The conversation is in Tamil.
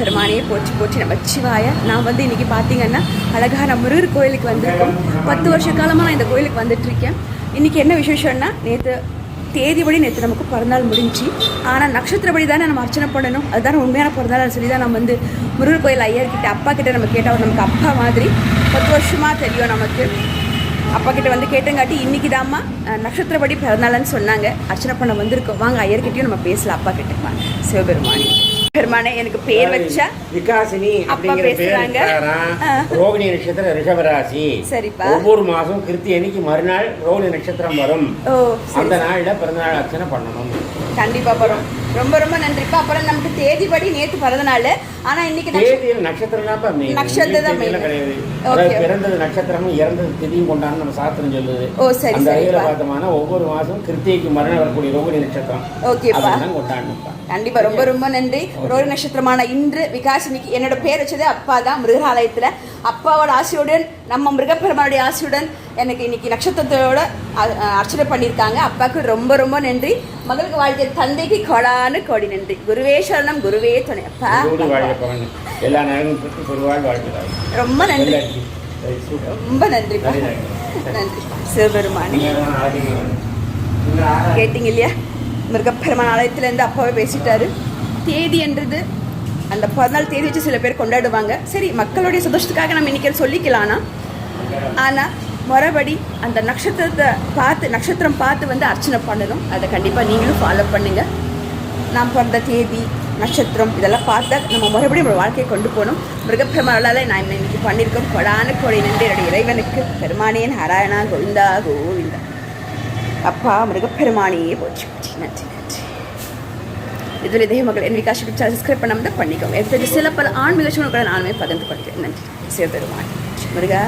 பெருமானே போச்சு போச்சு நமச்சிவாய. நான் வந்து இன்றைக்கி பார்த்தீங்கன்னா அழகான முருகர் கோயிலுக்கு வந்திருக்கோம். 10 வருஷ காலமாக நான் இந்த கோயிலுக்கு வந்துட்டுருக்கேன். இன்றைக்கி என்ன விசேஷம்னா, தேதிப்படி நேற்று நமக்கு பிறந்தாள் முடிஞ்சு, ஆனால் நட்சத்திரப்படி தானே நம்ம அர்ச்சனை பண்ணணும். அதுதானே உண்மையான பிறந்தாள் சொல்லி தான் நம்ம வந்து முருகர் கோயில் ஐயர்கிட்ட அப்பா கிட்டே நம்ம கேட்டால் அவர் நமக்கு அப்பா மாதிரி 10 வருஷமாக தெரியும் நமக்கு. அப்பா கிட்ட வந்து கேட்டங்காட்டி இன்றைக்கி தாம்மா நட்சத்திரப்படி பிறந்தாளன்னு சொன்னாங்க. அர்ச்சனை பண்ண வந்திருக்கோம். வாங்க ஐயர்கிட்டையும் நம்ம பேசலாம். அப்பா கிட்ட வாங்க. சிவபெருமானி பெருமானே, எனக்கு பேர் வச்சா விகாசினி அப்பா பேசுறாங்க. ரோகிணி நட்சத்திரம் ரிஷபராசி. சரிப்பா. ஒவ்வொரு மாசம் கிருத்தி அன்னைக்கு மறுநாள் ரோகிணி நட்சத்திரம் வரும். அந்த நாள்ல பிறந்தநாள் அர்ச்சனை பண்ணணும். கண்டிப்பா வரும். ரொம்ப ரொம்ப நன்றிப்பா. அப்புறம் நமக்கு தேதிப்படி நேற்று பிறந்த நாள், ஆனா இன்னைக்கு நட்சத்திரம் தான் நட்சத்திரம் கிடையாது. பிறந்தது நட்சத்திரமும் இறந்தது திதியும் கொண்டான்னு நம்ம சாஸ்திரம் சொல்லுது. அந்த வகையில பார்த்தோம்னா ஒவ்வொரு மாசம் கிருத்திகைக்கு மறுநாள் வரக்கூடிய ரோகிணி நட்சத்திரம் கொண்டாடணும்ப்பா. கண்டிப்பா ரொம்ப ரொம்ப நன்றி. ரோகிணி நட்சத்திரமான இன்று விகாசினிக்கு என்னோட பேர் வச்சதே அப்பா தான். மிருகாலயத்துல அப்பாவோட ஆசையுடன் நம்ம மிருகப்பெருமானுடைய ஆசையுடன் எனக்கு இன்னைக்கு நட்சத்திரத்தோட அர்ச்சனை பண்ணியிருக்காங்க. அப்பாவுக்கு ரொம்ப ரொம்ப நன்றி. மகளுக்கு வாழ்க்கை தந்தைக்கு கோடானு கோடி நன்றி. குருவே சரணம், குருவே துணை. அப்பா ரொம்ப நன்றி, ரொம்ப நன்றி, நன்றி. சிவபெருமானி கேட்டீங்க இல்லையா, மிருகப்பெருமான் ஆலயத்திலேருந்து அப்பாவே பேசிட்டாரு. தேதி என்றது அந்த 14 தேதி வச்சு சில பேர் கொண்டாடுவாங்க. சரி, மக்களுடைய சந்தோஷத்துக்காக நம்ம இன்னைக்கு சொல்லிக்கலாம்னா, ஆனால் மறுபடி அந்த நட்சத்திரம் பார்த்து வந்து அர்ச்சனை பண்ணணும். அதை கண்டிப்பாக நீங்களும் ஃபாலோ பண்ணுங்கள். நாம் பிறந்த தேதி நட்சத்திரம் இதெல்லாம் பார்த்தா நம்ம மறுபடியும் நம்ம வாழ்க்கையை கொண்டு போகணும். மிருகப்பெருமாளால் நான் இன்னைக்கு பண்ணியிருக்கோம். கொடான கொடை நன்றி என்னுடைய இறைவனுக்கு. பெருமானேன் நாராயணா கோவிந்தா கோவிந்தா. அப்பா மிருகப்பெருமானையே போச்சு போச்சு. நன்றி நன்றி. இதில் இதே மகள் என் விகாஷ் யூடியூப் சேனல் சப்ஸ்கிரைப் பண்ணாமல் தான் பண்ணிக்கோங்க. எடுத்துட்டு சில பல ஆன்மீக சூழ்நிலை நானுமே பகிர்ந்து கொள்கிறேன். நன்றி. சிவபெருமான் முருகா.